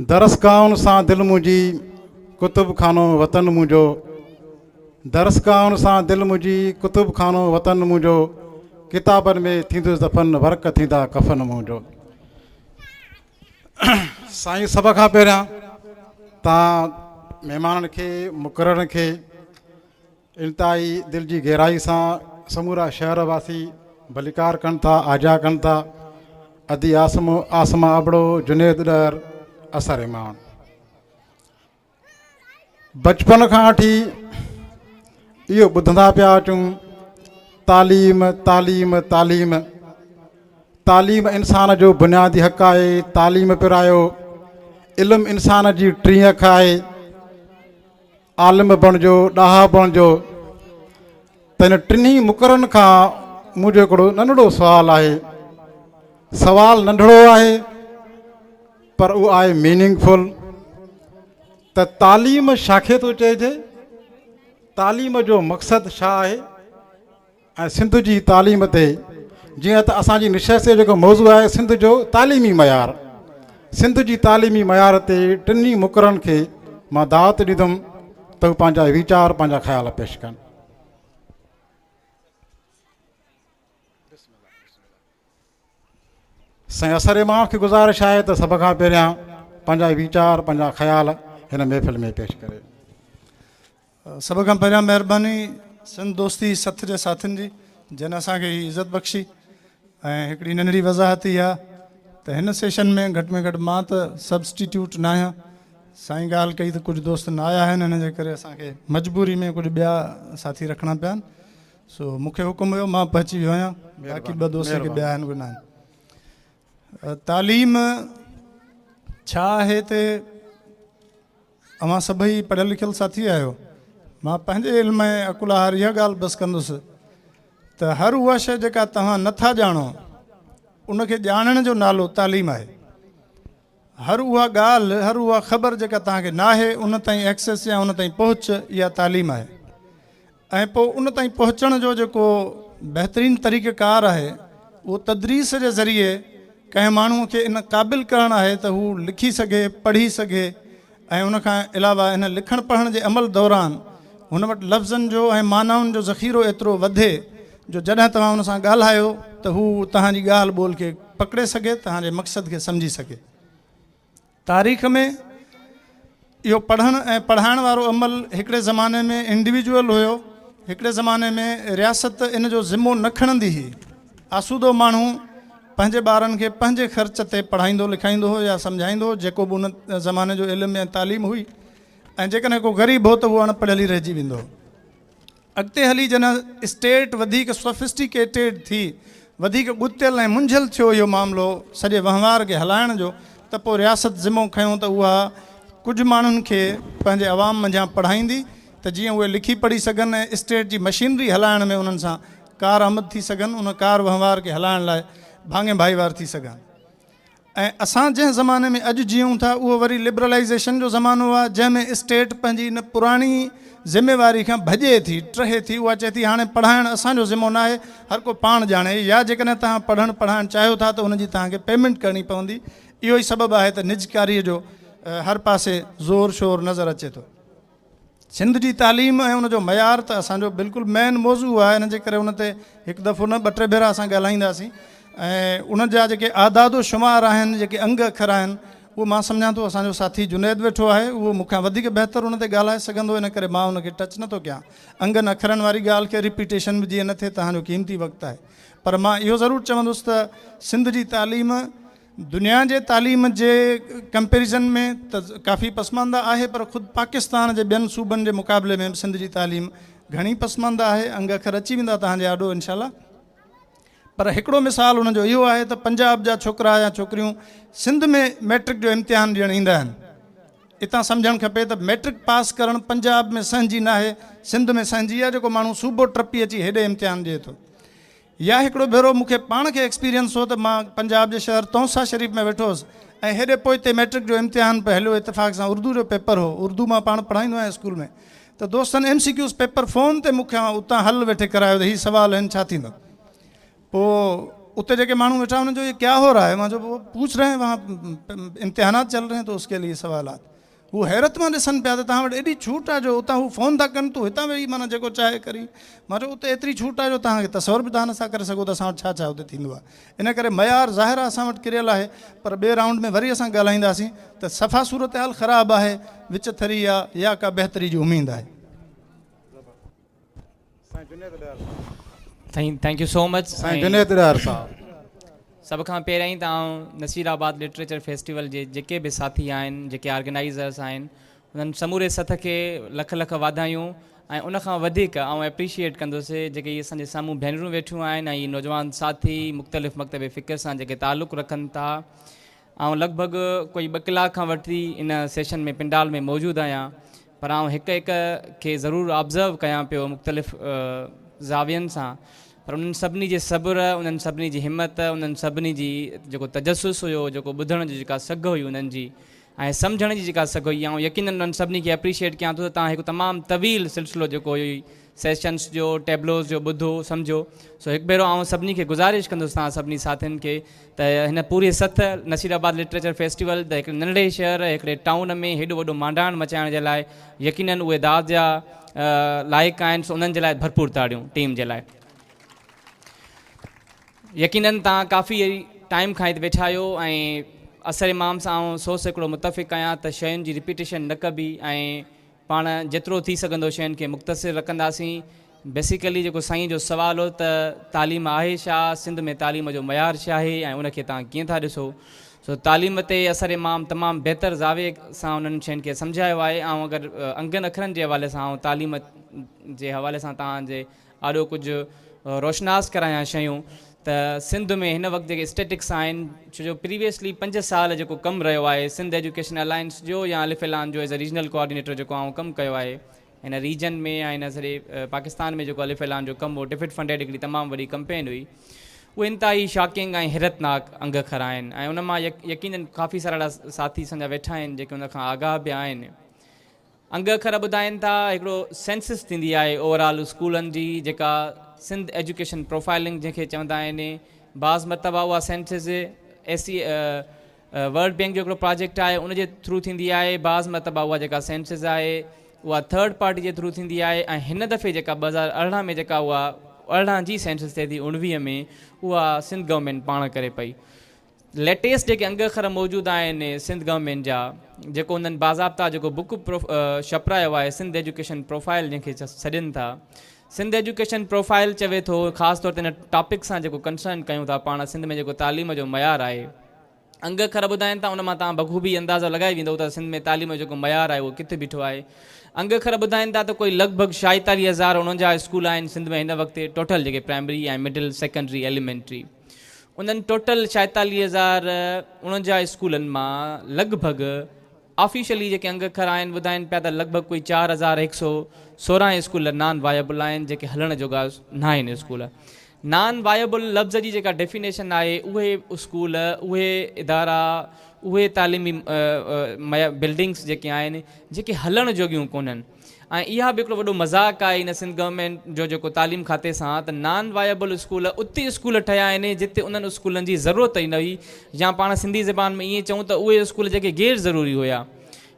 दरसगाउन सां दिलि मुंहिंजी कुतुब खानो वतन मुंहिंजो, दरसगाउन सां दिलि मुंहिंजी कुतुब खानो वतन मुंहिंजो, किताबनि में थींदुसि दफ़न वर्क थींदा कफ़न मुंहिंजो। साईं, सभ खां पहिरियां तव्हां महिमाननि खे मुक़ररनि खे इंतिहाई दिलि जी गहराई सां समूरा शहरवासी भलिकार कनि था, आजा कनि था। अदी आसमा अबड़ो, जुनेद डर, असर इमान। बचपन खां वठी इहो ॿुधंदा पिया अचूं, तालीम तालीम तालीम। तालीम इंसान जो बुनियादी हक़ आहे। तालीम पिरायो, इल्मु इंसान जी टीं अख आहे। आलिम बणिजो, ॾाहा बणिजो। त इन टिनी मुक़ररनि खां मुंहिंजो हिकिड़ो नंढड़ो सुवालु आहे। सवालु नंढड़ो आहे पर उहो आहे मीनिंगफुल। त तालीम छाखे थो चइजे? तालीम जो मक़सदु छा आहे? ऐं सिंध जी तालीम ते जीअं त असांजी निशस्त जो जेको मौज़ू आहे सिंध जो तालीमी मयार, सिंध जी तालीमी मयार ते टिनी मुक़ररनि खे मां दावत ॾींदुमि त हू पंहिंजा वीचार, पंहिंजा ख़्याल पेश कनि। साईं असर इमाम खे गुज़ारिश आहे त सभ खां पहिरियां पंहिंजा वीचार, पंहिंजा ख़्याल हिन महफ़िल में पेश करे। सभ खां पहिरियां महिरबानी सिंध दोस्ती सथ जे साथियुनि जी जिन असांखे इज़त बख़्शी। ऐं हिकिड़ी नंढड़ी वज़ाहत इहा त हिन सेशन में घटि मां त सब्सटीट्यूट न आहियां। साईं ॻाल्हि कई त कुझु दोस्त न आया आहिनि, हिन जे करे असांखे मजबूरी में कुझु ॿिया साथी रखणा पिया आहिनि। सो मूंखे हुकुम हुयो, मां पहुची वियो आहियां। बाक़ी ॿ दोस्त खे ॿिया आहिनि, कोन आहिनि। तालीम छा आहे ते अवां सभई पढ़ियल लिखियल साथी आहियो। मां पंहिंजे इल्म ऐं अकुलाहार इहा ॻाल्हि बसि कंदुसि त हर उहा शइ जेका तव्हां नथा ॼाणो उनखे ॼाणण जो नालो तालीम आहे। हर उहा ॻाल्हि, हर उहा ख़बर जेका तव्हांखे न आहे उन ताईं एक्सेस या उन ताईं पहुच, इहा तालीम आहे। ऐं पोइ उन ताईं पहुचण जो जेको बहितरीनु तरीक़ेकार आहे उहो तदरीस जे ज़रिए कंहिं माण्हूअ खे इन क़ाबिल करणु आहे त हू लिखी सघे, पढ़ी सघे। ऐं उनखां अलावा हिन लिखण पढ़ण जे अमल दौरान हुन वटि लफ़्ज़नि जो ऐं मानाउनि जो ज़ख़ीरो एतिरो वधे जो जॾहिं तव्हां हुन सां ॻाल्हायो त हू तव्हांजी ॻाल्हि ॿोल खे पकिड़े सघे, तव्हांजे मक़सद खे सम्झी सघे। तारीख़ में इहो पढ़ण ऐं पढ़ाइण वारो अमल हिकिड़े ज़माने में इंडिविजुअल हुयो, हिकिड़े ज़माने में रियासत इन जो ज़िमो न खणंदी हुई। आसूदो माण्हू पंहिंजे ॿारनि खे पंहिंजे ख़र्च ते पढ़ाईंदो लिखाईंदो हो या सम्झाईंदो हो, जेको बि उन ज़माने जो इल्मु या तालीम हुई। ऐं जेकॾहिं को ग़रीब हो त उहो अणपढ़ियल ई रहिजी वेंदो हो। अॻिते हली जॾहिं स्टेट वधीक सोफिस्टिकेटेड थी, वधीक ॻुतियल ऐं मुंझियल थियो इहो मामिलो सॼे वहिंवार खे हलाइण जो, त पोइ रियासत ज़िमो खयों त उहा कुझु माण्हुनि खे पंहिंजे अवाम मंझां पढ़ाईंदी त जीअं उहे लिखी पढ़ी सघनि ऐं स्टेट जी मशीनरी हलाइण में उन्हनि सां कार आमद थी सघनि, उन कार वहिंवार खे हलाइण लाइ भाङे भाईवार थी सघनि। ऐं असां जंहिं ज़माने में अॼु जीऊं था उहो वरी लिबरलाइज़ेशन जो ज़मानो आहे, जंहिंमें स्टेट पंहिंजी इन पुराणी ज़िमेवारी खां भॼे थी, ट्रहे थी। उहा चए थी हाणे पढ़ाइणु असांजो ज़िमो न आहे, हर को पाण ॼाणे, या जेकॾहिं तव्हां पढ़ाइणु चाहियो था त उनजी तव्हांखे पेमेंट करणी पवंदी। इहो ई सबबु आहे त निजकारीअ जो हर पासे ज़ोर शोर नज़र अचे थो। सिंध जी तालीम ऐं उनजो मयार त असांजो बिल्कुलु मेन मौज़ू आहे, हिन जे करे उन ते हिकु दफ़ो न 2-3 भेरा असां ॻाल्हाईंदासीं। ऐं उन जा जेके आदादो शुमार आहिनि, जेके अंग अखर आहिनि, उहो मां सम्झां थो असांजो साथी जुनेद वेठो आहे, उहो मूंखां वधीक बहितर उन ते ॻाल्हाए सघंदो, इन करे मां उनखे टच नथो कयां। अंगनि अखरनि वारी ॻाल्हि खे रिपीटेशन बि जीअं न थिए, तव्हांजो क़ीमती वक़्तु आहे। पर मां इहो ज़रूरु चवंदुसि त सिंध जी तालीम दुनिया जे तालीम जे कंपेरिज़न में त काफ़ी पसमानदा आहे, पर ख़ुदि पाकिस्तान जे ॿियनि सूबनि जे मुक़ाबले में सिंध जी तालीम घणी पसमानदा आहे। अंग अखर अची वेंदा तव्हांजे आॾो इनशाला। पर हिकिड़ो मिसाल उनजो इहो आहे त पंजाब जा छोकिरा या छोकिरियूं सिंध में मैट्रिक जो इम्तिहान ॾियणु ईंदा आहिनि। इतां सम्झणु खपे त मैट्रिक पास करणु पंजाब में सहंजी न आहे, सिंध में सहंजी आहे। जेको माण्हू सूबो टपी अची हेॾे इम्तिहान ॾिए थो। या हिकिड़ो भेरो मूंखे पाण खे एक्सपीरियंस हो त मां पंजाब जे शहर तौसा शरीफ़ में वेठो हुउसि ऐं हेॾे पोइ हिते मैट्रिक जो इम्तिहान पियो हलियो, इतफ़ाक़ सां उर्दू जो पेपर हो। उर्दू मां पाण पढ़ाईंदो आहियां स्कूल में। त त दोस्तनि MCQs पेपर फ़ोन ते मूंखां उतां हल वेठे करायो त हीअ सुवाल आहिनि छा थींदो। पोइ उते जेके माण्हू वेठा उन्हनि जो ये क्या हो रहा है, मां चयो पूछ रहे हैं वहाँ इम्तिहानात चल रहे हैं तो उसके लिए सवालात। हू हैरत मां ॾिसनि पिया त तव्हां वटि एॾी छूट आहे जो उतां हू फ़ोन था कनि, तूं हितां वेही माना जेको चाहे करी। मां चयो उते एतिरी छूट आहे जो तव्हांखे तसवर बि तव्हां नथा करे सघो त असां वटि छा छा उते थींदो आहे। इन करे मयार ज़ाहिर आहे असां वटि किरियल आहे, पर ॿिए राउंड में वरी असां ॻाल्हाईंदासीं त सफ़ा सूरत हाल ख़राबु आहे, विच थरी आहे या का बहितरी जी उमेदु आहे। Thank you so much Junaid Dar साहब। सभ खां पहिरियों तव्हां नसीराबाद लिटरेचर फेस्टिवल जे जेके बि साथी आहिनि, जेके ऑर्गेनाइज़र्स आहिनि, उन्हनि समूरे सथ खे लख लख वाधायूं। ऐं उनखां वधीक आउं एप्रिशिएट कंदुसि जेके इहे असांजे साम्हूं भेनरूं वेठियूं आहिनि ऐं इहे नौजवान साथी मुख़्तलिफ़ मकतब फ़िक्र सां जेके तालुक़ु रखनि था। आउं लॻभॻि कोई 2 कलाक खां वठी इन सेशन में पिंडाल में मौजूदु आहियां, पर आउं हिकु खे ज़रूरु ऑब्ज़र्व कयां पियो मुख़्तलिफ़ ज़ावियनि सां। पर उन्हनि सभिनी जे सब्र, उन्हनि सभिनी जी हिमत, उन्हनि सभिनी जी जेको तजसुस हुयो, जेको ॿुधण जी जेका सघ हुई उन्हनि जी, ऐं सम्झण जी जेका सघ हुई, ऐं यकीनन उन्हनि सभिनी खे एप्रिशिएट कयां थो त तव्हां हिकु तमामु तवील सिलसिलो जेको हुई सेशन्स जो, टेबलोस जो ॿुधो सम्झो। सो हिकु भेरो आउं सभिनी खे गुज़ारिश कंदुसि तव्हां सभिनी साथियुनि खे त हिन पूरे सथ नसीराबाद लिटरेचर फेस्टिवल त हिकिड़े नंढड़े शहर हिकिड़े टाउन में हेॾो वॾो मांडाण मचाइण जे लाइ यकीनन उहे दाद जा लाइक़ु आहिनि। सो उन्हनि जे लाइ भरपूर ताड़ियूं टीम जे लाइ। यकीनन तव्हां काफ़ी टाइम खां हिते वेठा आहियो ऐं असर इमाम सां आउं 100 हिकिड़ो मुतफ़िक़ आहियां त शयुनि जी रिपीटेशन न कबी ऐं पाण जेतिरो थी सघंदो शयुनि खे मुख़्तसिर रखंदासीं। बेसिकली जेको साईं जो सुवाल हो त तालीम आहे छा, सिंध में तालीम जो मयार छा आहे ऐं उनखे तव्हां कीअं था ॾिसो। सो तालीम ते असर इमाम तमामु बहितर ज़ाविये सां उन्हनि शयुनि खे सम्झायो आहे। ऐं अगरि अंगनि अखरनि जे हवाले सां ऐं तालीम जे हवाले सां तव्हांजे ॾाढो कुझु रोशनास करायां शयूं त सिंध में हिन वक़्तु जेके स्टेटिक्स आहिनि, छो जो प्रीवियसली 5 साल जेको कमु रहियो आहे सिंध एजुकेशन अलायंस जो या अलिफ एलान जो एज़ अ रीजनल कोऑर्डिनेटर जेको आउं कमु कयो आहे हिन रीजन में ऐं हिन सॼे पाकिस्तान में जेको अलिफ एलान जो कमु हो डेफिड फंडेड हिकिड़ी तमामु वॾी कंपेन हुई। उहे इंतिहाई शॉकिंग ऐं हैरतनाक अंग अखर आहिनि ऐं उन मां यकीनन काफ़ी सारा साथी असांजा वेठा आहिनि जेके उन खां आगाह बि आहिनि। अंग अखर ॿुधाइनि था हिकिड़ो सेंसिस थींदी आहे ओवरऑल स्कूलनि जी, जेका सिंध एजुकेशन प्रोफाइलिंग जंहिंखे चवंदा आहिनि। बाज़ मरतबा उहा सेंसिस वर्ल्ड बैंक जो हिकिड़ो प्रोजेक्ट आहे उनजे थ्रू थींदी आहे, बाज़ मरतबा उहा जेका सेंसिस आहे उहा थर्ड पार्टी जे थ्रू थींदी आहे। ऐं हिन दफ़े जेका 2018 में जेका उहा 18 जी सेंसिस थिए थी 19 में, उहा सिंध गवर्नमेंट पाण करे पई। लेटेस्ट जेके अंग अखर मौजूदु आहिनि सिंध गवर्नमेंट जा, जेको उन्हनि बाज़ाब्ता जेको बुक छपरायो आहे सिंध एजुकेशन प्रोफाइल जंहिंखे सॾनि था। सिंध एजुकेशन प्रोफाइल चवे थो ख़ासि तौर ते हिन टॉपिक सां जेको कंसर्न कयूं था पाण सिंध में जेको तालीम जो मयार आहे। अंग अखर ॿुधाइनि था उन मां तव्हां बख़ूबी अंदाज़ो लॻाए वेंदो त सिंध में तालीम जो जेको मयार आहे उहो किथे बीठो आहे। अंग अखर ॿुधाइनि था त कोई लॻभॻि 46,049 स्कूल आहिनि सिंध में हिन वक़्तु टोटल जेके प्राइमरी ऐं मिडिल सेकेंडरी एलिमेंट्री। उन्हनि टोटल 46,049 स्कूलनि मां लॻभॻि ऑफिशियली जेके अंग अखर आहिनि ॿुधाइनि पिया त लॻभॻि कोई 4,116 स्कूल नॉन वायबल आहिनि जेके हलण जोगा न आहिनि स्कूल। नॉन वायबल लफ़्ज़ जी जेका डेफिनेशन आहे उहे स्कूल, उहे इदारा, उहे तालीमी बिल्डिंग्स जेके आहिनि जेके हलण जोगियूं कोन्हनि। ऐं इहा बि हिकिड़ो वॾो मज़ाक़ आहे इन सिंध गवर्नमेंट जो जेको तालीम खाते सां त नॉन वायबल स्कूल उते स्कूल ठहिया आहिनि जिते उन्हनि स्कूलनि जी ज़रूरत ई न हुई, या पाण सिंधी ज़बान में ईअं चऊं त उहे स्कूल जेके गैर ज़रूरी हुया।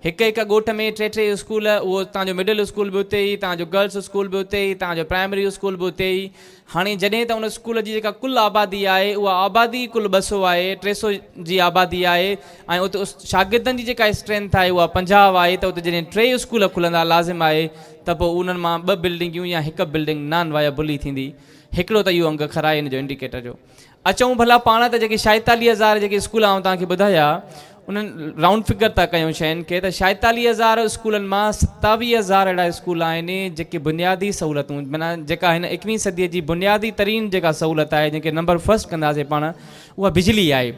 हिकु हिकु ॻोठ में 3 स्कूल, उहो तव्हांजो मिडिल स्कूल बि उते ई, तव्हांजो गर्ल्स स्कूल बि उते ई, तव्हांजो प्राइमरी स्कूल बि उते ई। हाणे जॾहिं त उन स्कूल जी जेका कुल आबादी आहे उहा आबादी कुल 200 आहे, 300 जी आबादी आहे ऐं उते शागिर्दनि जी जेका स्ट्रेंथ आहे उहा 50 आहे, त उते जॾहिं 3 स्कूल खुलंदा लाज़िम आहे त पोइ उन्हनि मां 2 बिल्डिंगियूं या हिकु बिल्डिंग नॉन वायबल ई थींदी। हिकिड़ो त इहो अंग अखर आहे हिन जो इंडिकेटर जो। अचूं भला पाण त जेके 46,000 जेके स्कूल आऊं तव्हांखे ॿुधाया उन्हनि राउंड फिगर था कयूं शयुनि खे त 46,000 स्कूलनि मां 27,000 अहिड़ा स्कूल आहिनि जेके बुनियादी सहूलियतूं माना जेका हिन 21वीं सदीअ जी बुनियादी तरीन जेका सहूलियत आहे जंहिंखे नंबर फर्स्ट कंदासीं पाण, उहा बिजली आहे।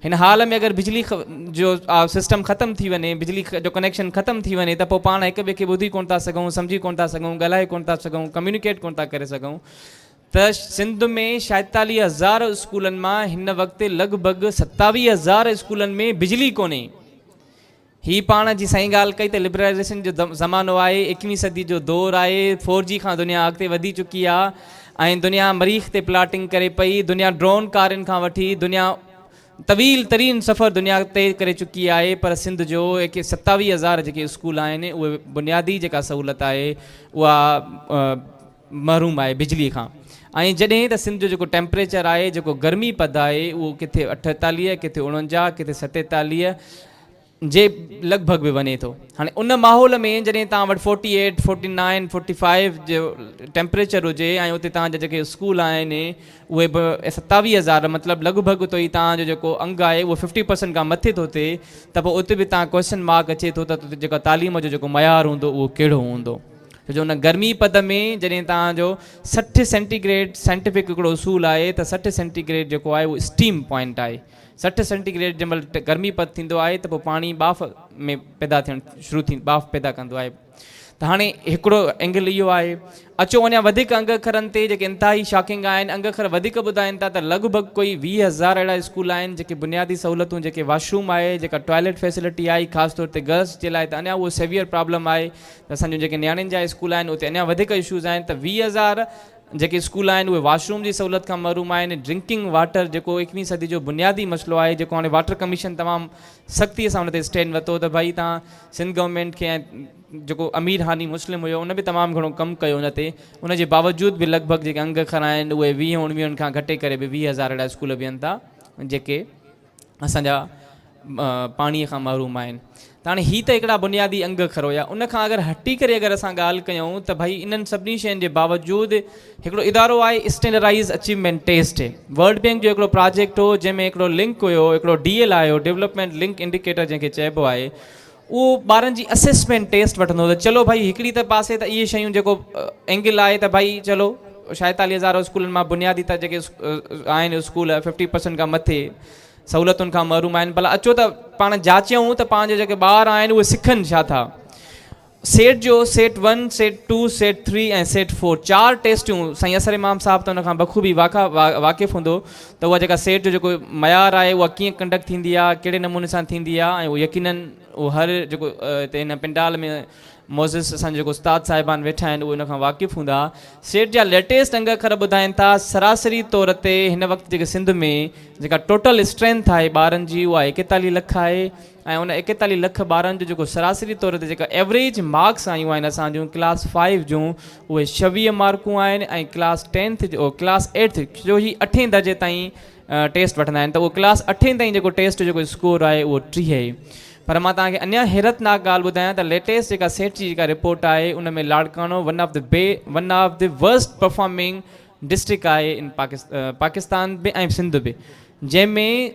हिन हाल में अगरि बिजली जो सिस्टम ख़तमु थी वञे, बिजली जो कनेक्शन ख़तमु थी वञे त पोइ पाण हिक ॿिए खे ॿुधी कोन था सघूं, सम्झी कोन था सघूं, ॻाल्हाए कोन था सघूं, कम्युनिकेट कोन था करे सघूं। त सिंध में 46,000 स्कूलनि मां हिन वक़्तु लॻभॻि 27,000 स्कूलनि में बिजली कोन्हे। ही पाण जी सही ॻाल्हि कई त लिबरलाइज़ेशन जो ज़मानो आहे, 21वीं सदी जो दौरु आहे, 4G खां दुनिया अॻिते वधी चुकी आहे ऐं दुनिया मरीख़ ते प्लाटिंग करे पई, दुनिया ड्रोन कारुनि खां वठी दुनिया तवील तरीन सफ़र दुनिया ते करे चुकी आहे। पर सिंध जो 27,000 जेके स्कूल आहिनि उहे बुनियादी जेका सहूलियत आहे उहा महरूम आहे बिजलीअ खां। ऐं जॾहिं त सिंध जो जेको टेम्परेचर आहे, जेको गर्मी पद आहे, उहो किथे 48, किथे 49, किथे 47 जे लॻभॻि बि वञे थो। हाणे उन माहौल में जॾहिं तव्हां वटि 48, 49, 45 जो टेम्परेचर हुजे ऐं उते तव्हांजा जेके स्कूल आहिनि उहे बि 27,000 मतिलबु लॻभॻि तो ई तव्हांजो जेको अंग आहे उहो 50% खां मथे थो थिए, त पोइ उते बि तव्हां क्वेश्चन मार्क अचे थो त जेका तालीम जो जेको मयारु हूंदो उहो कहिड़ो हूंदो। छो जो उन गर्मी पद में जॾहिं तव्हांजो 60 सेंटीग्रेड साइंटिफिक हिकिड़ो उसूल आहे त 60 सेंटीग्रेड जेको आहे उहो स्टीम पॉइंट आहे। 60 सेंटीग्रेड जंहिं महिल गर्मी पद थींदो आहे त पोइ पाणी बाफ़ में पैदा थियणु शुरू थी बाफ़ पैदा कंदो आहे। त हाणे हिकिड़ो एंगल इहो आहे। अचो अञा वधीक अंग अखरनि ते जेके इंतिहाई शॉकिंग आहिनि, अंग अखर वधीक ॿुधाइनि था त लॻभॻि कोई 20,000 अहिड़ा स्कूल आहिनि जेके बुनियादी सहूलियतूं, जेके वॉशरूम आहे, जेका टॉयलेट फैसिलिटी आहे, ख़ासि तौर ते गर्ल्स जे लाइ त अञा उहो सेवियर प्रॉब्लम आहे। त असांजो जेके नियाणियुनि जा स्कूल आहिनि उते अञा वधीक इशूज़ आहिनि। त 20,000 जेके स्कूल आहिनि उहे वॉशरूम जी सहूलियत खां महरूम आहिनि। ड्रिंकिंग वाटर जेको 21वीं सदी जो बुनियादी मसइलो आहे, जेको हाणे वाटर कमीशन तमामु सख़्तीअ सां हुन ते स्टैंड वरितो त भई तव्हां सिंध गवर्नमेंट खे ऐं जेको अमीर हानी मुस्लिम हुयो उन बि तमामु घणो कमु कयो हुन ते। उनजे बावजूदि बि लॻभॻि जेके अंग अखर आहिनि उहे 20-19 खां घटे करे बि 20,000 अहिड़ा स्कूल बीहनि था जेके असांजा पाणीअ खां महरूम आहिनि। त हाणे हीअ त हिकिड़ा बुनियादी अंग अखर हुया। उनखां अगरि हटी करे अगरि असां ॻाल्हि कयूं त भई इन्हनि सभिनी शयुनि जे बावजूदि हिकिड़ो इदारो आहे standardise achievement test. World Bank जो हिकिड़ो प्रोजेक्ट हो जंहिंमें हिकिड़ो लिंक हुयो, हिकिड़ो DL आयो, डेवलपमेंट लिंक इंडिकेटर जंहिंखे चइबो आहे। उहो ॿारनि जी असेसमेंट टेस्ट वठंदो त चलो भई हिकिड़ी त पासे त इहे शयूं जेको एंगल आहे त भई चलो 46,000 स्कूलनि मां बुनियादी त जेके आहिनि स्कूल 50% खां मथे सहूलियतुनि खां महरूम आहिनि। भला अचो त पाण जाचियूं त पंहिंजे जेके ॿार आहिनि उहे सिखनि छा था। सेट जो सेट 1, सेट 2, सेट 3 ऐं सेट 4 4 टेस्टियूं साईं असर इमाम साहब त हुनखां बख़ूबी वाक़िफ़ु हूंदो त उहा जेका सेट जो जेको मयारु आहे उहा कीअं कंडक्ट थींदी आहे, कहिड़े नमूने सां थींदी आहे। ऐं उहो यकीनन उहो हर जेको हिते हिन पिंडाल में मोज़िस असांजो जेको उस्ताद साहिबान वेठा आहिनि उहे हुनखां वाक़िफ़ु हूंदा। सेट जा लेटेस्ट अंग अखर ॿुधाइनि था। सरासरी तौर ते हिन वक़्तु जेके सिंध में जेका टोटल स्ट्रेंथ आहे ॿारनि जी उहा 41 लख आहे। ऐं उन 41 लख ॿारनि जो जेको सरासरी तौर ते जेका एवरेज मार्क्स आयूं आहिनि असांजूं क्लास 5 जूं उहे 26 मार्कूं आहिनि। ऐं क्लास 10th जो क्लास 8th जो ही 8हें दर्जे ताईं टेस्ट वठंदा आहिनि। त उहो क्लास 8हें ताईं जेको टेस्ट जेको स्कोर आहे उहो 30। पर मां तव्हांखे अञा हैरतनाक ॻाल्हि ॿुधायां त लेटेस्ट जेका सेट जी जेका रिपोर्ट आहे उन में Larkana one of the worst performing district आहे इन पाकिस्तान बि ऐं सिंध बि, जंहिंमें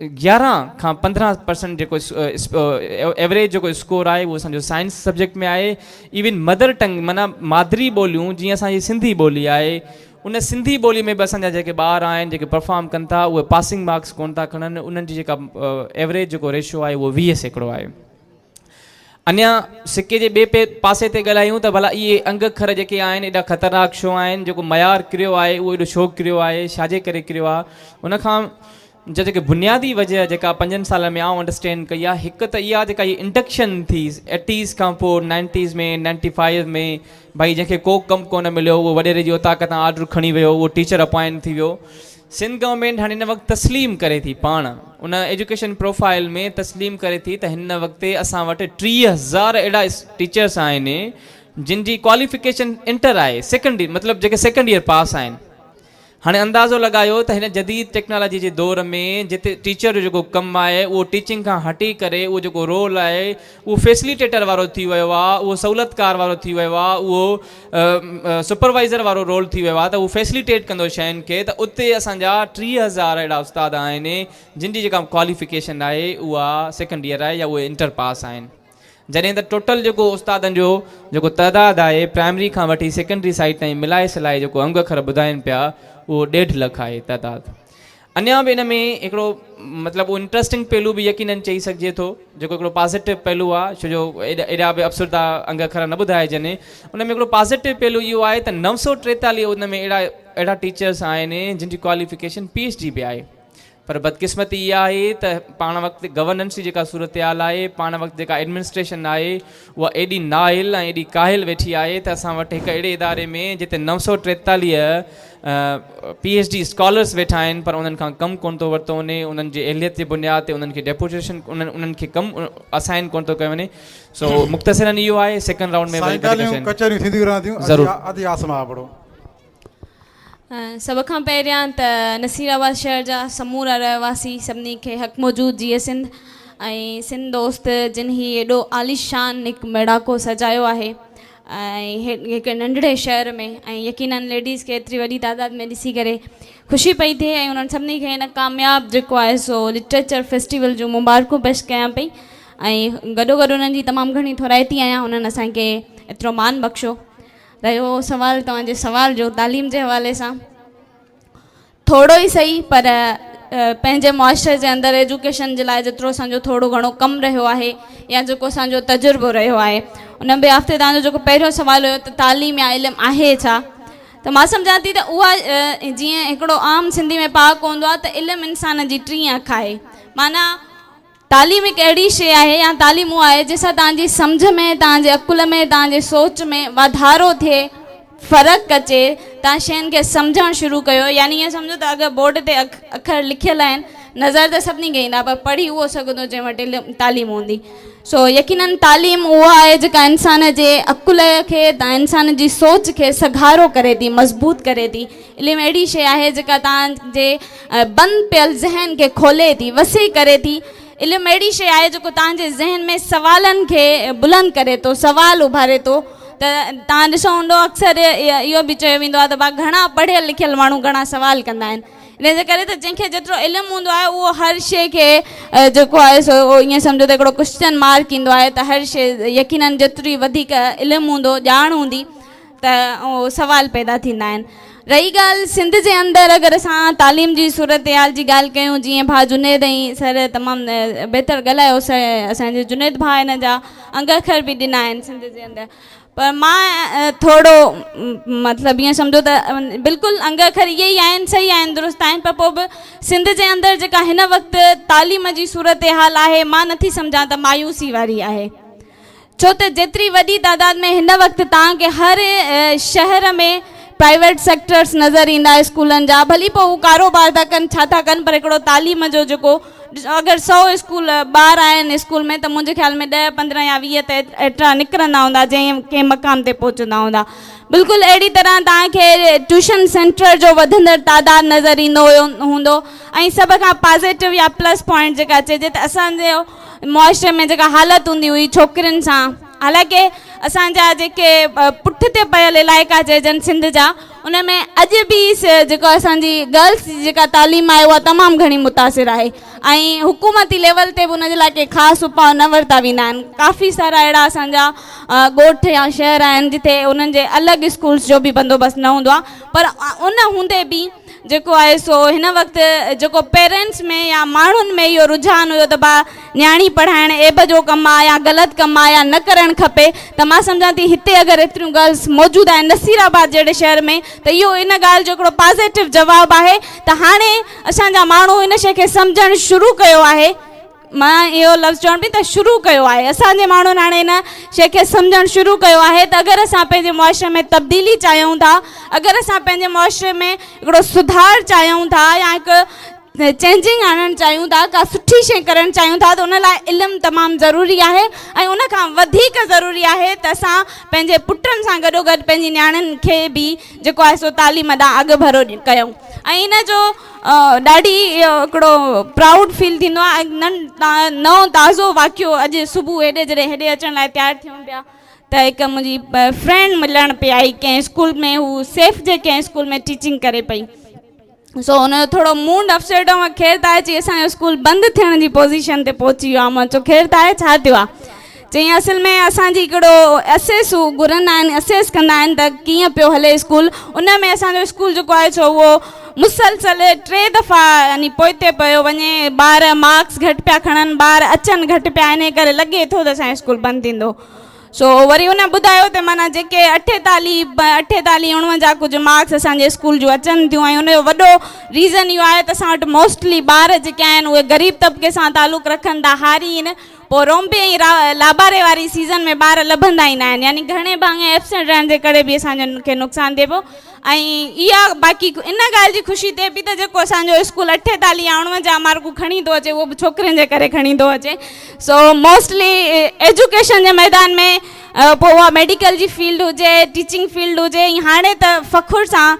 11 खां 15% जेको एवरेज जेको स्कोर आहे उहो असांजो साइंस सब्जेक्ट में आहे। इवन मदर टंग माना मादरी ॿोलियूं जीअं असांजी सिंधी ॿोली आहे उन सिंधी ॿोली में बि असांजा जेके ॿार आहिनि जेके परफॉर्म कनि था उहे पासिंग मार्क्स कोन था खणनि। उन्हनि जी जेका एवरेज जेको रेशियो आहे उहो 20 हिकिड़ो आहे। अञा सिके जे ॿिए पासे ते ॻाल्हायूं त भला इहे अंग अखर जेके आहिनि एॾा ख़तरनाक छो आहिनि, जेको मयारु किरियो आहे उहो एॾो छो किरियो आहे, छाजे करे किरियो आहे। उनखां जेके बुनियादी वजह जेका 5 साल में आउं अंडरस्टैंड कई आहे, हिकु त इहा जेका इहा इंडक्शन थी 80s खां पोइ 90s में 95 में भई जंहिंखे को कमु कोन मिलियो उहो वॾेरे जी औताक़ तां ऑर्डर खणी वियो, उहो टीचर अपॉइंट थी वियो। सिंध गवर्नमेंट हाणे हिन वक़्तु तस्लीम करे थी पाण उन एजुकेशन प्रोफाइल में तस्लीम करे थी त हिन वक़्तु असां वटि 30,000 अहिड़ा टीचर्स आहिनि जिन जी क्वालिफिकेशन इंटर आहे, सेकेंड मतिलबु जेके सेकेंड ईयर पास आहिनि। हाणे अंदाज़ो लॻायो त हिन जदीद टेक्नोलॉजी जे दौर में जिते टीचर जो जेको कमु आहे उहो टीचिंग खां हटी करे उहो जेको रोल आहे उहो फैसिलिटेटर वारो थी वियो आहे, उहो सहूलियतकार वारो थी वियो आहे, उहो सुपरवाइज़र वारो रोल थी वियो आहे त उहो फैसिलिटेट कंदो शयुनि खे। त उते असांजा 30,000 अहिड़ा उस्ताद आहिनि जिन जी जेका क्वालिफिकेशन आहे उहा सेकेंड ईयर आहे या उहे इंटर पास आहिनि। जॾहिं त टोटल जेको उस्तादनि जो जेको तइदादु आहे प्राइमरी खां वठी सेकेंडरी साइड ताईं मिलाए सिलाए जेको अंग अखर ॿुधाइनि पिया उहो 1.5 लख आहे तइदादु। अञा बि हिन में हिकिड़ो मतिलबु इंट्रस्टिंग पहलू बि यकीनन चई सघिजे थो, जेको हिकिड़ो पॉज़िटिव पहलू आहे, छो जो एॾा बि अफ़सरदा अंग अखर न ॿुधाइजनि। उन में हिकिड़ो पॉज़िटिव पहलू इहो आहे त 943 उन में अहिड़ा टीचर्स आहिनि जिन जी क्वालिफिकेशन PhD बि आहे। पर बदकिस्मती इहा आहे त पाण वक़्तु गवर्नेंस जी जेका सूरत हाल आहे, पाण वक़्तु जेका एडमिनिस्ट्रेशन आहे उहा एॾी नाहिल ऐं एॾी काहिल वेठी आहे त असां वटि हिकु अहिड़े इदारे में जिते 943 PhD स्कॉलर्स वेठा आहिनि पर उन्हनि खां कमु कोन थो वरितो वञे, उन्हनि जी एहलियत जे बुनियाद ते उन्हनि खे डेपुटेशन उन्हनि खे कमु असाइन कोन थो कयो वञे। सो मुख़्तसिरन इहो आहे। सेकंड राउंड में कचहरियूं थींदियूं रहंदियूं। ज़रूरु। आदि आसमा पढ़ो। सभ खां पहिरियां त नसीराबाद शहर जा समूरा रहवासी सभिनी खे हक़ मौजूद जीअं सिंध ऐं सिंध दोस्त जिन ही एॾो आलिशान हिकु मेड़ाको सजायो आहे ऐं हिकु नंढड़े शहर में, ऐं यकीनन लेडीज़ खे एतिरी वॾी तादाद में ॾिसी करे ख़ुशी पई थिए ऐं उन्हनि सभिनी खे हिन कामयाब जेको आहे सो लिटरेचर फेस्टिवल जूं मुबारकूं पेश कयां पई ऐं गॾो गॾु उन्हनि जी तमामु घणी थोराइती आहियां। उन्हनि असांखे एतिरो मान बख़्शो। रहियो सवाल तव्हांजे सवाल जो तालीम जे हवाले सां, थोरो ई सही पर पंहिंजे मुआशरे जे अंदरि एजुकेशन जे लाइ जेतिरो असांजो थोरो घणो कमु रहियो आहे या जेको असांजो तजुर्बो रहियो आहे, उन ॿिए हफ़्ते तव्हांजो जेको पहिरियों सुवालु हुयो त तालीम या इल्मु आहे छा, त मां सम्झां थी त उहा जीअं हिकिड़ो आम सिंधी में पाक हूंदो आहे त इल्मु इंसान जी टीं अखि आहे। माना तालीम हिकु अहिड़ी शइ आहे या तालीम उहा आहे जंहिंसां तव्हांजी सम्झ में, तव्हांजे अकुल में, तव्हांजे सोच में वाधारो थिए, फ़र्क़ु अचे, तव्हां शयुनि खे सम्झणु शुरू कयो। यानी ईअं सम्झो त अगरि बोर्ड ते अखर लिखियल आहिनि, नज़र त सभिनी खे ईंदा पर पढ़ी उहो सघंदो जंहिं वटि तालीम हूंदी। सो यकीनन तालीम उहा आहे जेका इंसान जे अकुल खे, इंसान जी सोच खे सघारो करे थी, मज़बूत करे थी। इल्मु अहिड़ी शइ आहे जेका तव्हांजे बंदि पियल ज़हन खे खोले थी, वसी करे थी। इल्मु अहिड़ी शइ आहे जेको तव्हांजे ज़हन में सवालनि खे बुलंद करे थो, सवाल उभारे थो। त तव्हां ॾिसो हूंदो अक्सर इहो बि चयो वेंदो आहे त भाई घणा पढ़ियल लिखियल माण्हू घणा सवाल कंदा आहिनि। इन जे करे त जंहिंखे जेतिरो इल्मु हूंदो आहे उहो हर शइ खे जेको आहे सो ईअं सम्झो त हिकिड़ो क्वेश्चन मार्क ईंदो आहे त हर शइ यकीनन जेतिरी वधीक इल्मु हूंदो, ॼाण हूंदी त उहो सवाल पैदा थींदा आहिनि। रही ॻाल्हि सिंध जे अंदरि अगरि असां तालीम जी सूरत हाल जी ॻाल्हि कयूं, जीअं भाउ जुनेद ऐं सर तमामु बहितर ॻाल्हायो, असांजे जुनेद भाउ हिन जा अंग अखर बि ॾिना आहिनि सिंध जे अंदरि, पर मां थोरो मतिलबु ईअं सम्झो त बिल्कुलु अंग अखर इहे ई आहिनि, सही आहिनि, दुरुस्त आहिनि, पर पोइ बि सिंध जे अंदरि जेका हिन वक़्तु तालीम जी सूरत हाल आहे मां नथी सम्झां त मायूसी वारी आहे। छो त जेतिरी वॾी तादाद में हिन वक़्तु तव्हांखे हर शहर में प्राइवेट सेक्टर्स नज़र ईंदा स्कूलनि जा, भली पोइ हू कारोबार था कनि, छा था कनि, पर हिकिड़ो तालीम जो जेको अगरि 100 स्कूल ॿार आहिनि स्कूल में त मुंहिंजे ख़्याल में 10, 15 या 20 त एतिरा निकिरंदा हूंदा जंहिं कंहिं मक़ाम ते पहुचंदा हूंदा। बिल्कुलु अहिड़ी तरह तव्हांखे ट्यूशन सेंटर जो वधंदड़ तादाद नज़र ईंदो हूंदो। ऐं सभ खां पॉज़िटिव या प्लस पॉइंट जेका चइजे त असांजे मुआशरे में जेका हालति हूंदी हुई छोकिरियुनि सां, हालांकि असांजा जेके पुठिते पियल इलाइक़ा चइजनि सिंध जा, उन में अॼु बि जेको असांजी गर्ल्स जी जेका तालीम आहे उहा तमामु घणी मुतासिर आहे ऐं हुकूमती लेवल ते बि उनजे लाइ के ख़ासि उपाउ न वरिता वेंदा आहिनि। काफ़ी सारा अहिड़ा असांजा ॻोठ या शहर आहिनि जिते उन्हनि जे अलॻि स्कूल्स जो बि बंदोबस्तु न हूंदो आहे, पर उन हूंदे बि जेको आहे सो हिन वक़्तु जेको पेरेंट्स में या माण्हुनि में इहो रुझान हुयो त भाउ न्याणी पढ़ाइणु एब जो कमु आहे या ग़लति कमु आहे या न करणु खपे, त मां सम्झां थी हिते अगरि एतिरियूं गर्ल्स मौजूदु आहिनि नसीराबाद जहिड़े शहर में त इहो इन ॻाल्हि जो हिकिड़ो पॉज़िटिव जवाबु आहे त हाणे असांजा माण्हू इन शइ खे सम्झणु शुरू कयो आहे। मां इहो लफ़्ज़ चवण बि त शुरू कयो आहे, असांजे माण्हुनि हाणे हिन शइ खे सम्झणु शुरू कयो आहे त अगरि असां पंहिंजे मुआशरे में तब्दीली चाहियूं था, अगरि असां पंहिंजे मुआशरे में हिकिड़ो सुधार चाहियूं था या हिकु चेंजिंग आणणु चाहियूं था, का सुठी शइ करणु चाहियूं था, त उन लाइ इल्मु तमामु ज़रूरी आहे ऐं उन खां वधीक ज़रूरी आहे त असां पंहिंजे पुटनि सां गॾोगॾु पंहिंजी नियाणियुनि खे बि जेको आहे सो तालीम ॾांहुं अॻु भरो कयूं। ऐं इन जो ॾाढी हिकिड़ो प्राउड फील थींदो आहे। नओं ताज़ो वाक़ियो अॼु सुबुह हेॾे अचण लाइ तयारु थियूं पिया त हिकु मुंहिंजी फ्रेंड मिलण पई आई कंहिं स्कूल में, हू सेफ जे कंहिं स्कूल में टीचिंग करे पई। सो हुनजो थोरो मूड अपसेट हो, ख़ैर त आहे, चई असांजो स्कूल बंदि थियण जी पोज़ीशन ते पहुची वियो आहे। मां चयो ख़ैर त आहे, छा थियो आहे? चई असल में असांजी हिकिड़ो असेस घुरंदा आहिनि, असेस कंदा आहिनि त कीअं पियो हले स्कूल, उन में असांजो स्कूल जेको आहे सो उहो मुसलसल 3 दफ़ा यानी पोइते पियो वञे, ॿार मार्क्स घटि पिया खणनि, ॿार अचनि घटि पिया, इन करे लॻे थो त असांजो स्कूल बंदि थींदो। सो वरी उन ॿुधायो त माना जेके 48-49 कुझु मार्क्स असांजे स्कूल जूं अचनि थियूं ऐं उनजो वॾो रीज़न इहो आहे त असां वटि मोस्टली ॿार जेके आहिनि उहे ग़रीब तबिके सां तालुक़ु रखनि था, हारी आहिनि। पोइ रोम्बे ऐं लाबारे वारी सीज़न में ॿार लभंदा ई न आहिनि, यानी घणे भाङे एब्सेंट रहण जे करे बि असांजो खे नुक़सानु थिए पियो। ऐं इहा बाक़ी इन ॻाल्हि जी ख़ुशी थिए पई त जेको असांजो स्कूल 48-49 मार्कूं खणी थो अचे उहो बि छोकिरियुनि जे करे खणी थो अचे। सो मोस्टली एजुकेशन जे मैदान में पोइ उहा मेडिकल जी फील्ड हुजे, टीचिंग फील्ड हुजे, हाणे त फ़खुर सां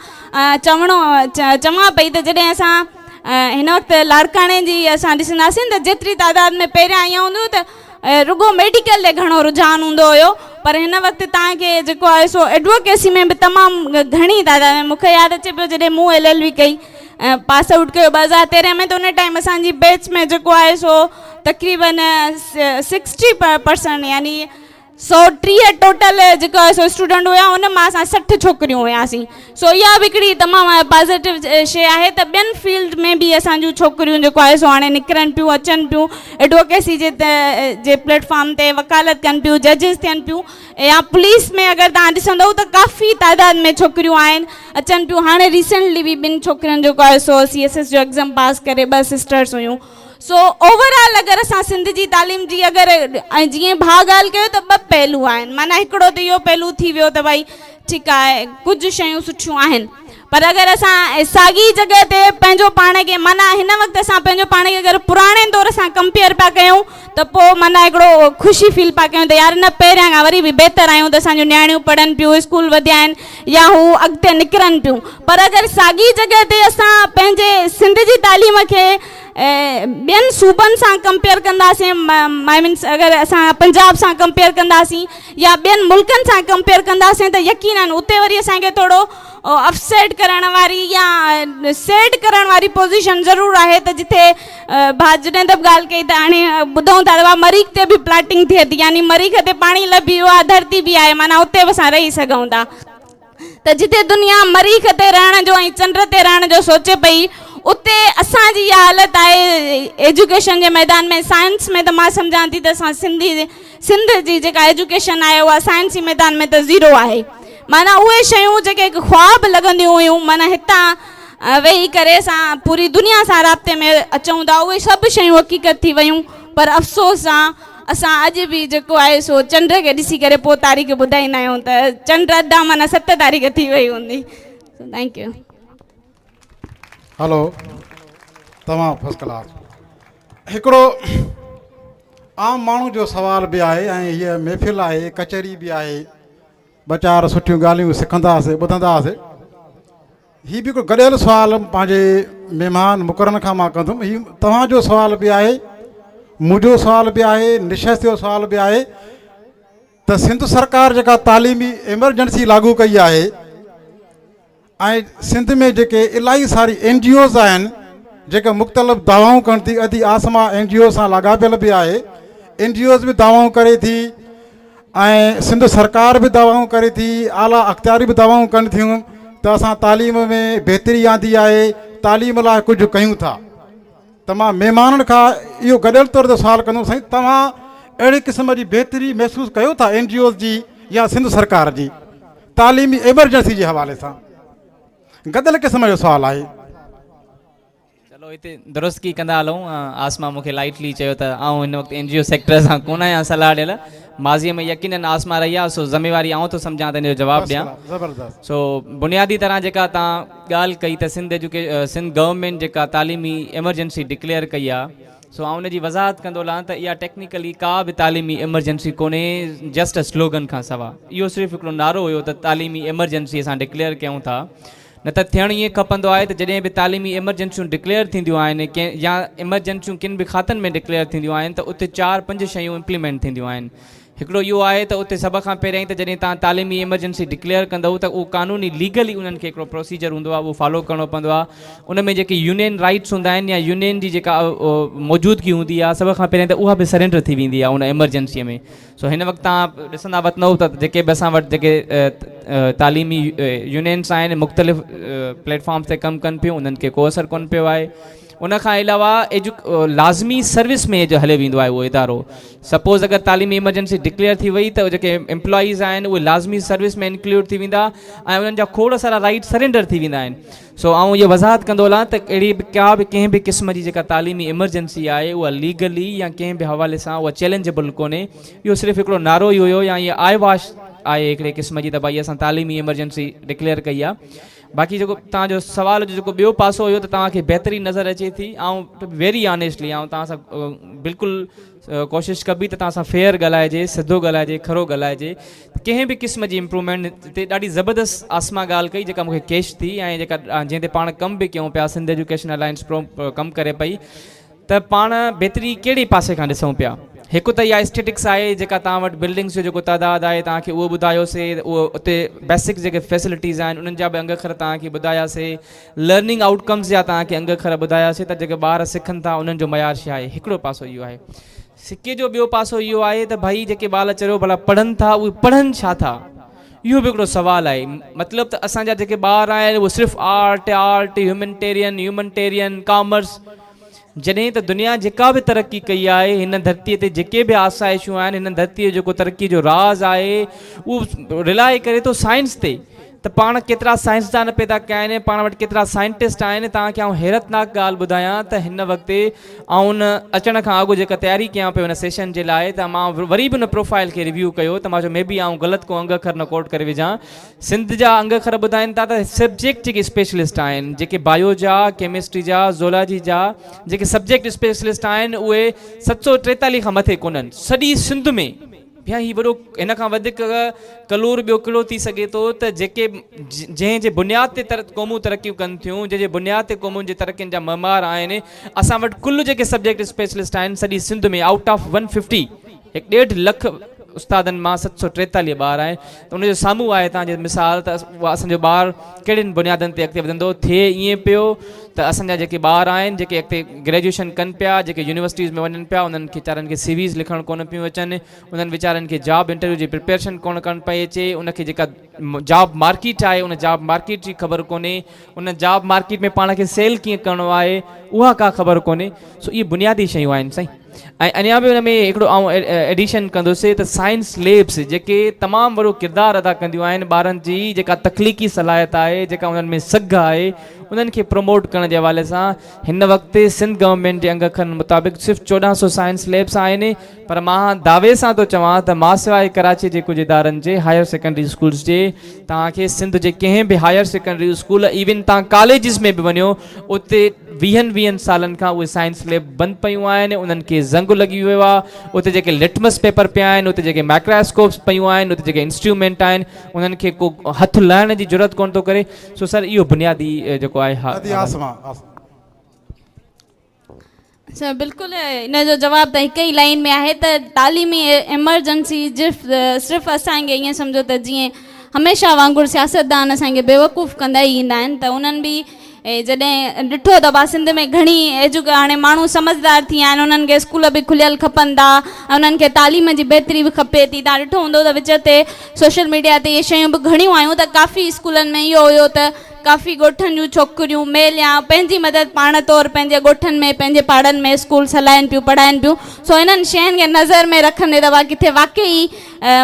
चवां पई त जॾहिं असां हिन वक़्तु लाड़काणे जी असां ॾिसंदासीं त जेतिरी तादाद में पहिरियां आया हूंदियूं त रुगो मेडिकल ॾे घणो रुझान हूंदो हुयो, पर हिन वक़्तु तव्हांखे जेको आहे सो एडवोकेसी में बि तमामु घणी तादाद में, मूंखे यादि अचे पियो जॾहिं मूं LLB कई पास आउट कयो 2013 में, त उन टाइम असांजी बैच में जेको आहे सो तक़रीबन 60% यानी 130 टोटल जेको आहे सो स्टूडेंट हुया, उन मां असां 60 छोकिरियूं हुयासीं। सो इहा बि हिकिड़ी तमामु पॉज़िटिव शइ आहे त ॿियनि फील्ड में बि असांजूं छोकिरियूं जेको आहे सो हाणे निकिरनि पियूं, अचनि पियूं एडवोकेसी जे प्लेटफॉर्म ते वकालत कनि पियूं, जजिस थियनि पियूं। या पुलिस में अगरि तव्हां ॾिसंदव त काफ़ी तादाद में छोकिरियूं आहिनि, अचनि पियूं। हाणे रिसेंटली बि 2 छोकिरियुनि जेको आहे सो CSS जो एग्ज़ाम पास करे 2 सिस्टर्स हुयूं। सो ओवरऑल अगरि असां सिंध जी तालीम जी अगरि ऐं जीअं भाउ ॻाल्हि कयो त 2 पहलू आहिनि, माना हिकिड़ो त इहो पहलू थी वियो त भई ठीकु आहे कुझु शयूं सुठियूं आहिनि, पर अगरि असां साॻी जॻह ते पंहिंजो पाण खे माना हिन वक़्तु असां पंहिंजो पाण खे अगरि पुराणे दौर सां कंपेयर पिया कयूं त पोइ माना हिकिड़ो ख़ुशी फील पिया कयूं त यार न पहिरियां खां वरी बि बहितर आहियूं, त असांजूं नियाणियूं पढ़नि पियूं, स्कूल वधिया आहिनि या हू अॻिते निकिरनि पियूं। पर अगरि साॻी जॻह ते असां पंहिंजे सिंध जी तालीम खे ॿियनि सूबनि सां कंपेयर कंदासीं, मीन्स अगरि असां पंजाब सां कंपेयर कंदासीं या ॿियनि मुल्कनि सां कंपेयर कंदासीं त यकीनन उते वरी असांखे थोरो अपसेट करण वारी या सेट करण वारी पोज़ीशन ज़रूरु आहे। त जिथे भाउ जॾहिं त ॻाल्हि कई त हाणे ॿुधूं था मरीख़ ते बि प्लाटिंग थिए थी, यानी मरीख़ ते पाणी लभी वियो आहे, धरती बि आहे, माना उते बि असां रही सघूं था। त जिथे दुनिया मरीख़ ते रहण जो ऐं चंड ते रहण जो सोचे पई, उते असांजी इहा हालत आहे एजुकेशन जे मैदान में। साइंस में त मां सम्झां थी त असां सिंध जी जेका एजुकेशन आहे उहा साइंसी मैदान में त 0 आहे। माना उहे शयूं जेके ख्वाब लॻंदियूं हुयूं, माना हितां वेही करे असां पूरी दुनिया सां राब्ते में अचूं था, उहे सभु शयूं हक़ीक़त थी वियूं। पर अफ़सोस सां असां अॼु बि जेको आहे सो चंड खे ॾिसी करे पोइ तारीख़ ॿुधाईंदा आहियूं त चंड अदा माना 7 तारीख़ थी वई हूंदी। Thank U. हलो, तमामु फर्स्ट क्लास। हिकिड़ो आम माण्हू जो सुवाल बि आहे ऐं हीअ महफ़िल आहे, कचहरी बि आहे, 2-4 सुठियूं ॻाल्हियूं सिखंदासीं, ॿुधंदासीं। हीअ बि हिकिड़ो गॾियल सुवाल पंहिंजे महिमान मुक़ररनि खां मां कंदुमि। हीअ तव्हांजो सुवाल बि आहे, मुंहिंजो सुवाल बि आहे, निशस्त जो सुवाल बि आहे त सिंध सरकार जेका तालीमी एमरजेंसी लागू कई आहे ऐं सिंध में जेके इलाही सारी NGOs आहिनि जेके मुख़्तलिफ़ दावाऊं कनि थी, अदी आसमा NGO सां लाॻापियल बि आहे, NGOs बि दावाऊं करे थी ऐं सिंध सरकार बि दावाऊं करे थी, आला अख़्तियारी बि दावाऊं कनि थियूं त असां तालीम में बहितरी आंदी आहे, तालीम लाइ कुझु कयूं था। त मां महिमाननि खां इहो गॾियल तौर ते सुवालु कंदुमि, साईं तव्हां अहिड़े क़िस्म जी बहितरी महसूसु कयो था NGOs जी या सिंध सरकार जी तालीमी एमरजेंसी जे हवाले सां? गॾियल क़िस्म जो सुवालु आहे। चलो हिते दुरुस्तगी कंदा हलूं। आसमा मूंखे लाइटली चयो त आउं हिन वक़्तु NGO सेक्टर सां कोन आहियां सलाह ॾियल, माज़ीअ में यकीनन आसमा रही आहे, सो ज़िम्मेवारी आउं थो सम्झां त हिन जो जवाबु ॾियां। ज़बरदस्त। सो बुनियादी तरह जेका तव्हां ॻाल्हि कई त सिंध गवर्नमेंट जेका तालीमी एमरजेंसी डिक्लेयर कई आहे, सो आउं उनजी वज़ाहत कंदो लहां त इहा टेक्निकली का बि तालीमी एमरजेंसी कोन्हे, जस्ट अ स्लोगन खां सवाइ। इहो सिर्फ़ु हिकिड़ो नारो हुयो त तालीमी एमरजेंसी असां डिक्लेयर कयूं था। न त थियणु ईअं खपंदो आहे त जॾहिं बि तालीमी एमरजेंसियूं डिक्लेयर थींदियूं आहिनि या एमरजेंसियूं किन बि खातनि में डिक्लेयर थींदियूं आहिनि त उते 4-5 शयूं इम्प्लीमेंट थींदियूं आहिनि। हिकिड़ो इहो आहे त उते सभ खां पहिरियों त जॾहिं तव्हां तालीमी एमरजेंसी डिक्लेयर कंदव त उहो क़ानूनी लीगली उन्हनि खे हिकिड़ो प्रोसीजर हूंदो आहे, उहो फॉलो करिणो पवंदो आहे। उन में जेके यूनियन राइट्स हूंदा आहिनि या यूनियन जी जेका मौजूदगी हूंदी आहे, सभ खां पहिरियों त उहा बि सरेंडर थी वेंदी आहे उन एमरजेंसीअ में। सो हिन वक़्तु तव्हां ॾिसंदा वतनव त जेके बि असां वटि जेके तालीमी यूनियन्स आहिनि मुख़्तलिफ़ प्लेटफॉर्म्स ते कमु कनि पियूं, उन्हनि खे को असरु कोन पियो आहे। उन खां अलावा लाज़मी सर्विस में जो हले वेंदो आहे उहो इदारो। सपोज़ अगरि तालीमी इमरजेंसी डिक्लेयर थी वई त जेके एम्प्लॉइज़ आहिनि उहे लाज़मी सर्विस में इंक्लूड थी वेंदा ऐं उन्हनि जा खोड़ सारा राइट सरेंडर थी वेंदा आहिनि। सो आउं इहा वज़ाहत कंदो हलां त अहिड़ी कंहिं बि क़िस्म जी जेका तालीमी इमरजेंसी आहे उहा लीगली या कंहिं बि हवाले सां उहा चैलेंजेबल कोन्हे। इहो सिर्फ़ु हिकिड़ो नारो ई हुयो या इहा आयवाश आहे हिकिड़े क़िस्म जी त भई असां तालीमी इमरजेंसी डिक्लेयर कई आहे। बाक़ी जेको तव्हांजो सुवाल जो जेको ॿियो पासो हुयो त तव्हांखे बहितरी नज़र अचे थी, ऐं वेरी ऑनेस्टली ऐं तव्हां सां बिल्कुलु कोशिशि कबी त तव्हां सां फेयर ॻाल्हाइजे, सिधो ॻाल्हाइजे, खरो ॻाल्हाइजे। कंहिं बि क़िस्म जी इम्प्रूवमेंट ते ॾाढी ज़बरदस्त आसमा ॻाल्हि कई जेका मूंखे कैश थी ऐं जेका जंहिं ते पाण कमु बि कयूं पिया, सिंध एजुकेशन अलायंस कमु करे पई त पाण बहितरी कहिड़े पासे खां ॾिसूं पिया। हिकु त इहा एस्थेटिक्स आहे जेका तव्हां वटि बिल्डिंग्स जो जेको तइदादु आहे तव्हांखे उहो ॿुधायोसीं, उहो उते बेसिक जेके फैसिलिटीज़ आहिनि उन्हनि जा बि अंग अखर तव्हांखे ॿुधायासीं, लर्निंग आउटकम्स जा तव्हांखे अंग अखर ॿुधायासीं त जेके ॿार सिखनि था उन्हनि जो मयार छा आहे। हिकिड़ो पासो इहो आहे। सिके जो ॿियो पासो इहो आहे त भई जेके ॿार चयो भला पढ़नि था उहे पढ़नि छा था, इहो बि हिकिड़ो सुवालु आहे। मतिलबु त असांजा जेके ॿार आहिनि उहे सिर्फ़ु आर्ट ह्यूमनिटेरियन कॉमर्स, जॾहिं त दुनिया जेका बि तरक़ी कई आहे हिन धरतीअ ते जेके बि आसाइशूं आहिनि हिन धरतीअ जो जेको तरक़ी जो राज़ आहे उहो रिलाए करे थो साइंस ते। त पाण केतिरा साइंसदान पैदा कया आहिनि, पाण वटि केतिरा साइंटिस्ट आहिनि। तव्हांखे आउं हैरतनाक ॻाल्हि ॿुधायां त हिन वक़्तु ऐं उन अचण खां अॻु जेका तयारी कयां पियो हिन सेशन जे लाइ त मां वरी बि उन प्रोफाइल खे रिव्यू कयो त मां चयो मे बि आउं ग़लति को अंग अखर न कोट करे विझां। सिंध जा अंग अखर ॿुधाइनि था त सब्जेक्ट जेके स्पेशलिस्ट आहिनि, जेके बायो जा, केमिस्ट्री जा, ज़ूलॉजी जा जेके सब्जेक्ट स्पेशलिस्ट आहिनि उहे 743 खां मथे कोन्हनि सॼी सिंध में। भैया हीउ वॾो हिन खां वधीक कलूर ॿियो कहिड़ो थी सघे थो त जेके जंहिंजे बुनियाद ते क़ौमूं तरक़ियूं कनि थियूं, जंहिंजे बुनियाद ते क़ौमुनि जे तरक़ियुनि जा ममार आहिनि, असां वटि कुल जेके सब्जेक्ट स्पेशलिस्ट आहिनि सॼी सिंध में आउट ऑफ 150 1.5 लख उस्तादनि मां 743 ॿार आहिनि। त उनजो साम्हूं आहे तव्हांजे मिसाल त असांजो ॿारु कहिड़ियुनि बुनियादनि ते अॻिते वधंदो। थिए ईअं पियो त असांजा जेके ॿार आहिनि जेके अॻिते ग्रेजुएशन कनि पिया, जेके यूनिवर्सिटीज़ में वञनि पिया, उन्हनि खे वीचारनि खे CVs लिखणु कोन पियूं अचनि, उन्हनि वीचारनि खे जॉब इंटरव्यू जी प्रिपरेशन कोन करणु पई अचे, उनखे जेका जॉब मार्केट आहे उन जॉब मार्केट जी ख़बर कोन्हे, उन जॉब मार्केट में पाण खे सेल कीअं करिणो आहे उहा का ख़बर कोन्हे। सो इहे बुनियादी शयूं आहिनि साईं। ऐं अञा बि हुन में हिकिड़ो आउं एडिशन कंदुसि त साइंस लैब्स जेके तमामु वॾो किरदारु अदा कंदियूं आहिनि ॿारनि जी जेका तख़लीक़ी सलाहियत आहे, जेका उन्हनि में सघ आहे, उन्हनि खे प्रमोट करण जे हवाले सां हिन वक़्तु सिंध गवर्नमेंट जे अंग अखरनि मुताबिक़ सिर्फ़ु 1400 साइंस लैब्स आहिनि। पर मां दावे सां थो चवां त मां सवाइ कराची जे कुझु इदारनि जे हायर सेकेंडरी स्कूल्स जे तव्हांखे सिंध जे कंहिं बि हायर सेकेंडरी स्कूल इवन तव्हां कॉलेजिस में बि वञो उते 20 सालनि खां उहे साइंस लैब बंदि पियूं आहिनि, उन्हनि खे ज़ंग लॻी वियो आहे। उते जेके लिटमस पेपर पिया आहिनि, उते जेके माइक्रोस्कोप्स पियूं आहिनि, उते जेके इंस्ट्रूमेंट आहिनि उन्हनि खे को हथु लाहिण जी ज़रूरत कोन थो करे। सो सर इहो बुनियादी जेको आहे सर बिल्कुलु इन जो जवाबु त हिकु ई लाइन में आहे त तालीमी एमरजेंसी सिर्फ़ु असांखे ईअं सम्झो त जीअं हमेशह वांगुरु सियासतदान असांखे बेवकूफ़ कंदा ई ईंदा आहिनि त उन्हनि बि जॾहिं ॾिठो त बा सिंध में घणी हाणे माण्हू समझदार थी विया आहिनि, उन्हनि खे स्कूल बि खुलियल खपनि था, उन्हनि खे तालीम जी बहितरी बि खपे थी। तव्हां ॾिठो हूंदो त विच ते सोशल मीडिया ते इहे शयूं बि घणियूं आयूं त काफ़ी स्कूलनि में इहो हुयो त काफ़ी ॻोठनि जूं छोकिरियूं मेल या पंहिंजी मदद पाण तौरु पंहिंजे ॻोठनि में पंहिंजे पाड़नि में स्कूल हलाइनि पियूं, पढ़ाइनि पियूं। सो इन्हनि शयुनि खे नज़र में रखंदे त किथे वाक़ई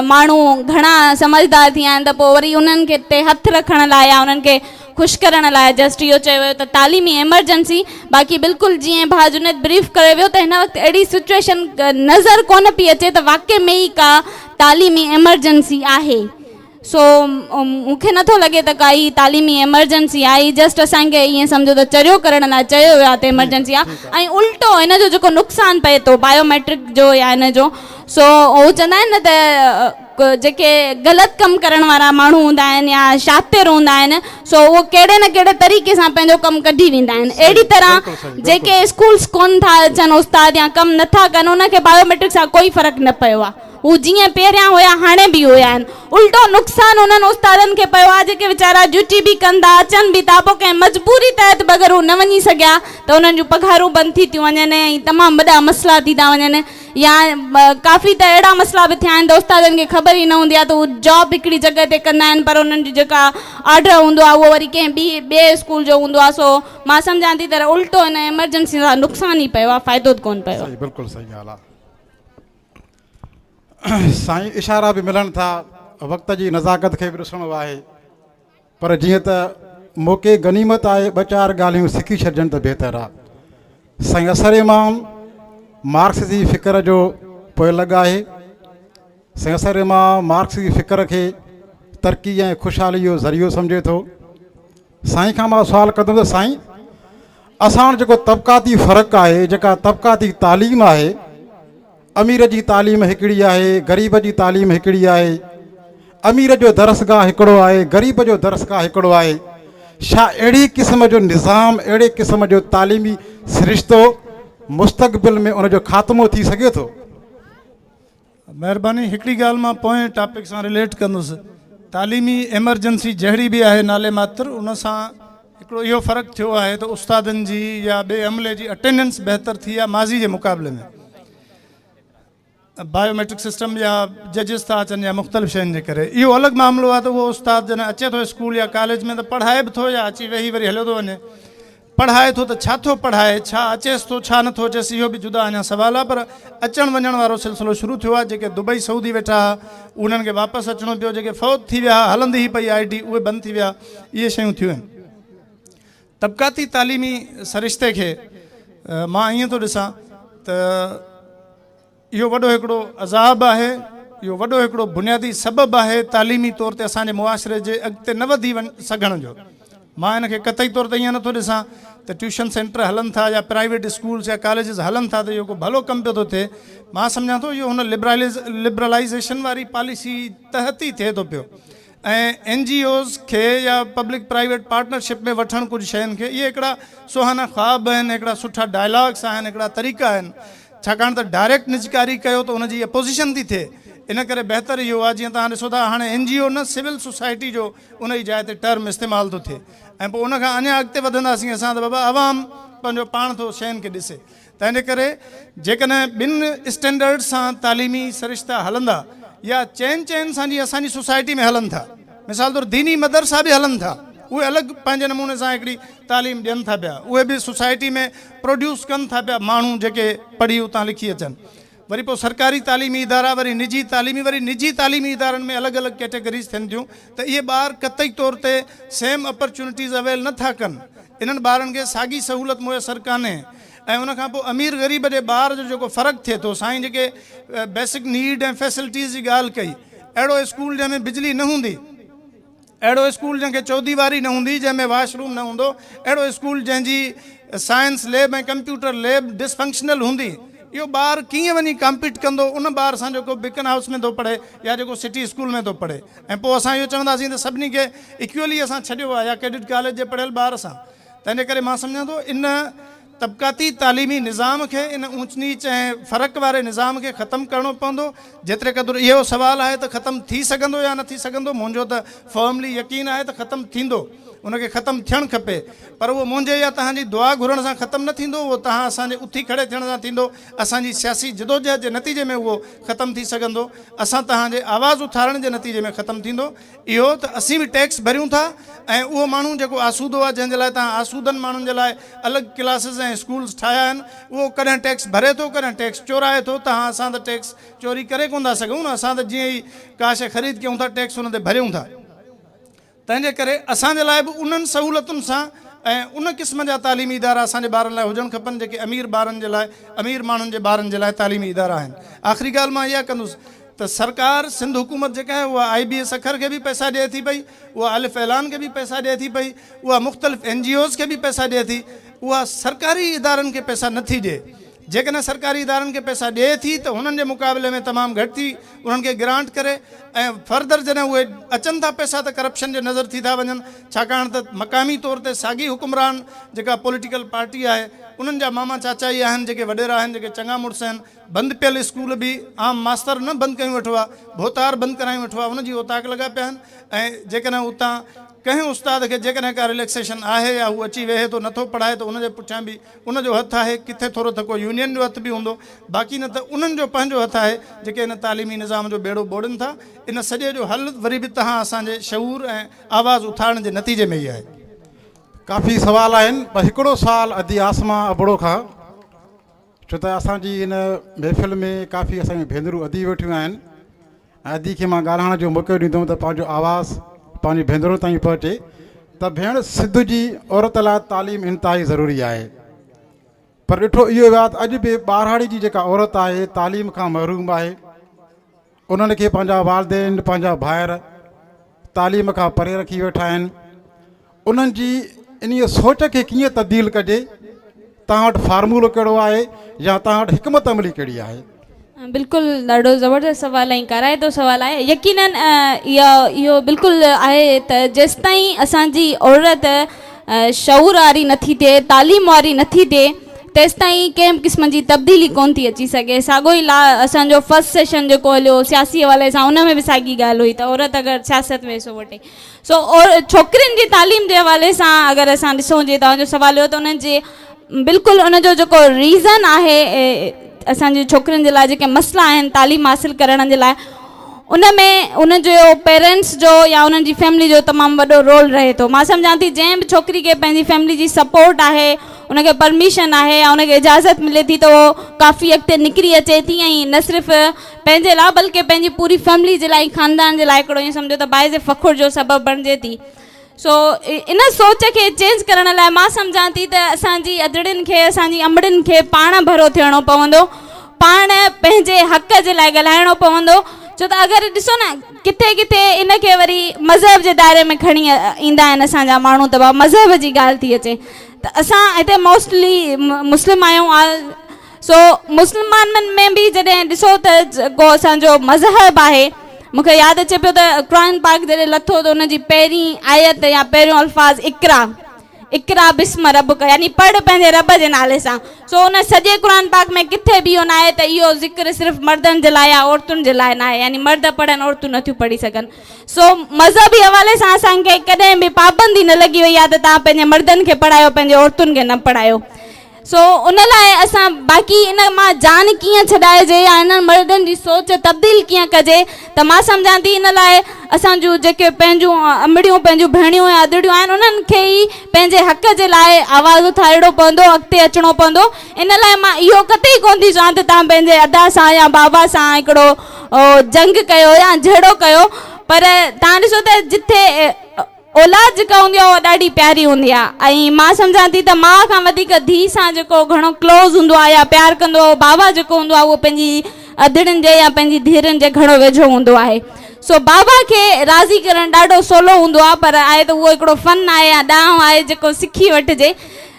माण्हू घणा समझदार थी विया आहिनि त पोइ वरी उन्हनि खे ते हथु रखण लाइ या उन्हनि खे ख़ुशि करण लाइ जस्ट इहो चयो वियो त तालीमी एमरजेंसी। बाक़ी बिल्कुलु जीअं भाउ जुनेद ब्रीफ करे वियो त हिन वक़्तु अहिड़ी सिचुएशन नज़र कोन पई अचे त वाक़ई में ई का तालीमी एमरजेंसी आहे। सो मूंखे नथो लॻे त काई तालीमी एमरजेंसी आहे, जस्ट असांखे ईअं सम्झो त चरियो करण लाइ चयो वियो आहे त एमरजेंसी आहे। ऐं उल्टो हिन जो जेको नुक़सानु पए थो बायोमेट्रिक जो या हिन जो, सो उहो चवंदा आहिनि न त जेके ग़लति कमु करण वारा माण्हू हूंदा आहिनि या शातिर हूंदा आहिनि सो उहो कहिड़े न कहिड़े तरीक़े सां पंहिंजो कमु कढी वेंदा आहिनि। अहिड़ी तरह जेके स्कूल्स कोन था अचनि उस्ताद या कमु नथा कनि उनखे बायोमेट्रिक सां कोई फ़र्क़ु न पियो आहे, हू जीअं पहिरियां हुया हाणे बि हुया आहिनि। उल्टो नुक़सानु उन्हनि उस्तादनि खे पियो आहे जेके वीचारा ड्यूटी बि कंदा अचनि बि था, पोइ कंहिं मजबूरी तहत बि अगरि हू न वञी सघिया त उन्हनि जूं पघारूं बंदि थी थियूं वञनि ऐं तमामु वॾा मसइला थी था वञनि, या काफ़ी त अहिड़ा मसइला बि थिया आहिनि त उस्तादनि खे ख़बर ई न हूंदी आहे त उहे जॉब हिकिड़ी जॻह ते कंदा आहिनि पर उन्हनि जी जेका ऑर्डर हूंदो आहे उहो वरी कंहिं ॿिए स्कूल जो हूंदो आहे। सो मां सम्झां थी त उल्टो हिन एमरजेंसी सां नुक़सानु ई पियो आहे, फ़ाइदो त कोन पियो आहे। सही, बिल्कुलु सही ॻाल्हि आहे। साईं इशारा बि मिलनि था, वक़्त जी नज़ाकत खे बि ॾिसणो आहे, पर जीअं त मौक़े गनीमत आहे ॿ चारि ॻाल्हियूं सिखी छॾिजनि त बहितर आहे। साईं असर इमाम मार्क्स जी फ़िक्र जो पोइलॻ आहे। साईं असर इमाम मार्क्स जी फ़िक्र खे तरक़ी ऐं ख़ुशहाली जो ज़रियो सम्झे थो। साईं खां मां सुवालु कंदुमि त साईं असां वटि जेको तबक़ाती फ़र्क़ु आहे, जेका तबक़ाती तालीम आहे, अमीर जी तालीम हिकिड़ी आहे, ग़रीब जी तालीम हिकिड़ी आहे, अमीर जो दरसगाह हिकिड़ो आहे, ग़रीब जो दरसगाह हिकिड़ो आहे, छा अहिड़ी क़िस्म जो निज़ाम, अहिड़े क़िस्म जो तालीमी सिरिश्तो मुस्तक़बिल में उनजो ख़ात्मो थी सघे थो? महिरबानी, हिकिड़ी ॻाल्हि मां पोएं टॉपिक सां रिलेट कंदुसि। तालीमी एमरजेंसी जहिड़ी बि आहे नाले मात्र, उन सां हिकिड़ो इहो फ़र्क़ु थियो आहे त उस्तादनि जी या ॿिए अमले जी अटेंडेंस बहितर थी आहे माज़ी जे मुक़ाबले में। बायोमेट्रिक सिस्टम या जजिस था अचनि या मुख़्तलिफ़ शयुनि जे करे इहो अलॻि मामिलो आहे त उहो उस्ताद जॾहिं अचे थो स्कूल या कॉलेज में त पढ़ाए बि थो या अची वेही वरी हलियो थो वञे। पढ़ाए थो त छा थो पढ़ाए, छा अचेसि थो छा नथो अचेसि, इहो बि जुदा अञा सुवालु आहे। पर अचण वञण वारो सिलसिलो शुरू थियो आहे। जेके दुबई सऊदी वेठा उन्हनि खे वापसि अचिणो पियो, जेके फ़ौत थी विया हलंदी ई पई ID उहे बंदि थी विया, इहे शयूं थियूं आहिनि। तबक़ाती तालीमी सरिश्ते खे मां ईअं थो ॾिसां त इहो वॾो हिकिड़ो अज़ाब आहे, इहो वॾो हिकिड़ो बुनियादी सबबु आहे तालीमी तौर ते असांजे मुआशिरे जे अॻिते न वधी सघण जो। मां हिन खे क़तई तौर ते ईअं नथो ॾिसां त ट्यूशन सेंटर हलनि था या प्राइवेट स्कूल्स या कॉलेजिस हलनि था त इहो को भलो कमु पियो थो थिए। मां सम्झां थो इहो हुन लिबरलाइज़ेशन वारी पॉलिसी तहत ई थिए थो पियो ऐं NGOs खे या पब्लिक प्राइवेट पार्टनरशिप में वठणु कुझु शयुनि खे, इहे हिकिड़ा सुहाना ख़्वाब आहिनि, हिकिड़ा सुठा डायलॉग्स आहिनि, हिकिड़ा तरीक़ा आहिनि। छाकाणि त डायरेक्ट निजकारी कयो त उनजी अपोज़िशन थी थिए। इन करे बहितर इहो आहे, जीअं तव्हां ॾिसो था हाणे NGO न सिविल सोसाइटी जो उन जी जाइ ते टर्म इस्तेमालु थो थिए ऐं पोइ उनखां अञा अॻिते वधंदासीं असां त बाबा आवाम पंहिंजो पाण थो शयुनि खे ॾिसे। त इन करे जेकॾहिं ॿिनि स्टैंडर्ड सां तालीमी सरिश्ता हलंदा या चइनि सां जी असांजी सोसाइटी में हलनि था, मिसाल तौरु दीनी मदरसा बि हलनि था, उहे अलॻि पंहिंजे नमूने सां हिकिड़ी तालीम ॾियनि था पिया, उहे बि सोसाइटी में प्रोड्यूस कनि था पिया माण्हू जेके पढ़ी उतां लिखी अचनि। वरी पोइ सरकारी तालीमी इदारा, वरी निजी तालीमी इदारनि में अलॻि अलॻि कैटेगरीज़ थियनि थियूं त इहे ॿार क़तई तौर ते सेम अपॉर्चुनिटीज़ अवेल नथा कनि। इन्हनि ॿारनि खे साॻी सहूलियत मुयसरु कान्हे ऐं उनखां पोइ अमीर ग़रीब जे ॿार जो जेको फ़र्क़ु थिए थो, साईं जेके बेसिक नीड ऐं फैसिलिटीज़ जी ॻाल्हि कई, अहिड़ो स्कूल जंहिंमें बिजली न हूंदी, अहिड़ो स्कूल जंहिंखे चौदीवारी न हूंदी, जंहिंमें वॉशरूम न हूंदो, अहिड़ो स्कूल जंहिंजी साइंस लैब ऐं कंप्यूटर लैब डिसफंक्शनल हूंदी, इहो ॿारु कीअं वञी कॉम्पीट कंदो उन ॿार सां जेको बिकन हाउस में थो पढ़े या जेको सिटी स्कूल में थो पढ़े। ऐं पोइ असां इहो चवंदासीं त सभिनी खे इक्वली असां छॾियो आहे या कैडेट कॉलेज जे पढ़ियल ॿार सां। त इन करे मां सम्झां थो इन तबक़ाती तालीमी निज़ाम खे, इन ऊच नीच ऐं फ़र्क़ु वारे निज़ाम खे ख़तमु करिणो पवंदो। जेतिरे क़दुरु इहो सुवालु आहे त ख़तमु थी सघंदो या न थी सघंदो, मुंहिंजो त फर्मली यकीन आहे त ख़तमु थींदो, उनखे ख़तमु थियणु खपे। पर उहो मुंहिंजे या तव्हांजी दुआ घुरण सां ख़तमु न थींदो, उहो तव्हां असांजे उथी खड़े थियण सां थींदो, असांजी सियासी जदोजहद जे नतीजे में उहो ख़तमु थी सघंदो, असां तव्हांजे आवाज़ उथारण जे नतीजे में ख़तमु थींदो। इहो त असीं बि टैक्स भरियूं था ऐं उहो माण्हू जेको आसूदो आहे, जंहिंजे लाइ तव्हां आसूदनि माण्हुनि जे लाइ अलॻि क्लासिस ऐं स्कूल्स ठाहिया आहिनि, उहो कॾहिं टैक्स भरे थो, कॾहिं टैक्स चोराए थो। असां त टैक्स चोरी करे कोन था सघूं न, असां त जीअं ई का शइ ख़रीद कयूं था टैक्स हुन ते भरियूं था। तंहिंजे करे असांजे लाइ बि उन्हनि सहूलियतुनि सां ऐं उन क़िस्म जा तालीमी इदारा असांजे ॿारनि लाइ हुजणु खपनि जेके अमीर ॿारनि जे लाइ, अमीर माण्हुनि जे ॿारनि जे लाइ तालीमी इदारा आहिनि। आख़िरी ॻाल्हि मां इहा कंदुसि त सरकार सिंध हुकूमत जेका आहे उहा IBS अखर खे बि पैसा ॾिए थी पई, उहा अलिफ ऐलान खे बि पैसा ॾिए थी पई, उहा मुख़्तलिफ़ NGOs खे बि पैसा ॾिए थी, उहा सरकारी इदारनि खे पैसा नथी ॾिए। जेकॾहिं सरकारी इदारनि खे पैसा ॾिए थी त हुननि जे मुक़ाबले में तमामु घटि थी उन्हनि खे ग्रांट करे ऐं फर्दर जॾहिं उहे अचनि था पैसा त करप्शन जे नज़र थी था वञनि, छाकाणि त मक़ामी तौर ते साॻी हुकुमरान जेका पॉलिटिकल पार्टी आहे उन्हनि जा मामा चाचा ई आहिनि जेके वॾेरा आहिनि, जेके चङा मुड़ुस आहिनि। बंदि पियल स्कूल बि आम मास्तर न बंदि कयूं वेठो आहे, भोतार बंदि करायूं वेठो आहे, उनजी उताक लॻा पिया आहिनि। ऐं जेकॾहिं उतां कंहिं उस्ताद खे जेकॾहिं का रिलैक्सेशन आहे या हू अची वेहे थो नथो पढ़ाए त उनजे पुठियां बि उनजो हथु आहे, किथे थोरो त को यूनियन जो हथु बि हूंदो, बाक़ी न त उन्हनि जो पंहिंजो हथु आहे जेके इन तालीमी निज़ाम जो बेड़ो ॿोड़नि था। इन सॼे जो हल वरी बि तव्हां असांजे शऊर ऐं आवाज़ उथारण जे नतीजे में ई आहे। काफ़ी सुवाल आहिनि, पर हिकिड़ो सुवाल अदी आसमां अबड़ो खां, छो त असांजी हिन महफ़िल में काफ़ी असांजी भेनरूं अदी वेठियूं आहिनि। अदी खे मां ॻाल्हाइण जो मौक़ो ॾींदुमि त पंहिंजो आवाज़ पंहिंजी भेनरूं ताईं पहुचे। त भेण, सिध जी औरत लाइ तालीम इंतिहाई ज़रूरी आहे, पर ॾिठो इहो वियो आहे अॼु बि ॿारहाड़ी जी जेका औरत आहे तालीम खां महरूम आहे। उन्हनि खे पंहिंजा वालदेन, पंहिंजा भाइर तालीम खां परे रखी वेठा आहिनि। उन्हनि जी इन सोच खे कीअं तब्दील कजे, तव्हां वटि फार्मूलो कहिड़ो आहे या तव्हां वटि हिकमत अमली कहिड़ी आहे? बिल्कुलु ॾाढो ज़बरदस्त सवाल ऐं कराए थो सवाल आहे। यकीनन इहो बिल्कुलु आहे त जेसि ताईं असांजी औरत शऊर वारी नथी थिए, तालीम वारी नथी थिए, तेसि ताईं कंहिं क़िस्म जी तब्दीली कोन थी अची सघे। साॻियो ई असांजो फर्स्ट सेशन जेको हलियो सियासी हवाले सां, उन में बि साॻी ॻाल्हि हुई त औरत अगरि सियासत में हिसो वठे और छोकिरियुनि जी तालीम जे हवाले सां अगरि असां ॾिसूं, जीअं तव्हांजो सवाल हुयो, त उन्हनि जे बिल्कुलु उनजो जेको रीज़न आहे असांजी छोकिरियुनि जे लाइ जेके मसइला आहिनि तालीम हासिलु करण जे लाइ, उन में उनजो पेरेंट्स जो या उन्हनि जी फैमिली जो तमामु वॾो रोल रहे थो। मां सम्झां थी जंहिं बि छोकिरी खे पंहिंजी फैमिली जी सपोर्ट आहे, उनखे परमिशन आहे या उनखे इजाज़त मिले थी, त उहो काफ़ी अॻिते निकिरी अचे थी ऐं न सिर्फ़ु पंहिंजे लाइ बल्कि पंहिंजी पूरी फैमिली जे लाइ, ख़ानदान जे लाइ हिकिड़ो ईअं सम्झो त बाइज़ फ़ख़ुर जो सबबु बणिजे थी। सो इन सोच खे चेंज करण लाइ मां सम्झां थी त असांजी अदड़ियुनि खे, असांजी अमड़ियुनि खे पाण भरो थियणो पवंदो, पाण पंहिंजे हक़ जे लाइ ॻाल्हाइणो पवंदो। छो त अगरि ॾिसो न किथे किथे इनखे वरी मज़हब जे दायरे में खणी ईंदा आहिनि असांजा माण्हू, त मज़हब जी ॻाल्हि थी अचे। त असां हिते मोस्टली मुस्लिम आहियूं, सो मुस्लमाननि में बि जॾहिं ॾिसो त जेको असांजो मज़हब आहे, मूंखे यादि अचे पियो त क़ुरान पाक जॾहिं लथो त उनजी पहिरीं आयत या पहिरियों अल्फाज़ इकरा बिस्म रब, यानी पढ़ पंहिंजे रब जे नाले सां। सो उन सॼे क़ुरान पाक में किथे बि इहो न आहे त इहो ज़िक्र सिर्फ़ु मर्दनि जे लाइ या औरतुनि जे लाइ न आहे, यानी मर्द पढ़नि औरतूं नथियूं पढ़ी सघनि। सो मज़हबी हवाले सां असांखे कॾहिं बि पाबंदी न लॻी वई आहे त तव्हां पंहिंजे मर्दनि खे पढ़ायो, पंहिंजे औरतुनि खे न पढ़ायो। सो उन लाइ असां बाक़ी इन मां जान कीअं छॾाइजे या इन्हनि मर्दनि जी सोच तब्दील कीअं कजे, त मां सम्झां थी इन लाइ असांजूं जेके पंहिंजूं अमड़ियूं, पंहिंजूं भेणियूं या अदड़ियूं आहिनि, उन्हनि खे ई पंहिंजे हक़ जे लाइ आवाज़ उथारिणो पवंदो, अॻिते अचिणो पवंदो। इन लाइ मां इहो कतई कोन थी चवां त तव्हां पंहिंजे अदा सां या बाबा सां हिकिड़ो जंग कयो या झेड़ो कयो, पर तव्हां ॾिसो त जिथे औलाद जेका हूंदी आहे उहा ॾाढी प्यारी हूंदी आहे। ऐं मां सम्झां थी त माउ खां वधीक धीउ सां जेको घणो क्लोज़ हूंदो आहे या प्यारु कंदो आहे, बाबा जेको हूंदो आहे उहो पंहिंजी अदड़ियुनि जे या पंहिंजी धीअरुनि जे घणो वेझो हूंदो आहे। सो बाबा खे राज़ी करणु ॾाढो सवलो हूंदो आहे, पर आहे त उहो हिकिड़ो फ़न आहे या ॾांहुं आहे जेको सिखी वठिजे।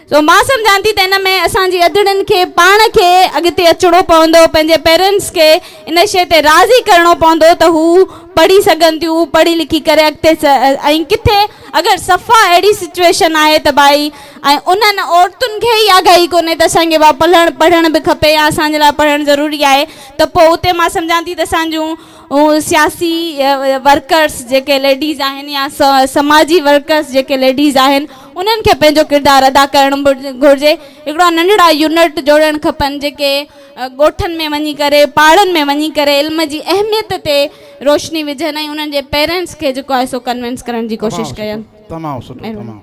सो मां सम्झां थी त इन में असांजी अदड़ियुनि खे पाण खे अॻिते अचिणो पवंदो, पंहिंजे पेरेंट्स खे इन शइ ते राज़ी करिणो पवंदो त हू पढ़ी सघनि थियूं, पढ़ी लिखी करे अॻिते। ऐं किथे अगरि सफ़ा अहिड़ी सिचुएशन आहे त भाई ऐं उन्हनि औरतुनि खे ई आगाही कोन्हे त असांखे पढ़णु बि खपे या असांजे लाइ पढ़णु ज़रूरी आहे, त पोइ उते मां सम्झां थी त असांजूं सियासी वर्कर्स जेके लेडीज़ आहिनि या समाजी वर्कर्स जेके लेडीज़ आहिनि, उन्हनि खे पंहिंजो किरदारु अदा करणु घुरिजे। हिकिड़ा नंढड़ा यूनिट जोड़णु खपनि जेके ॻोठनि में वञी करे, पाड़नि में वञी करे इल्म जी अहमियत ते रोशनी विझनि ऐं उन्हनि जे पेरेंट्स खे जेको आहे सो कन्विंस करण जी कोशिशि कनि। तमामु सुठो, तमामु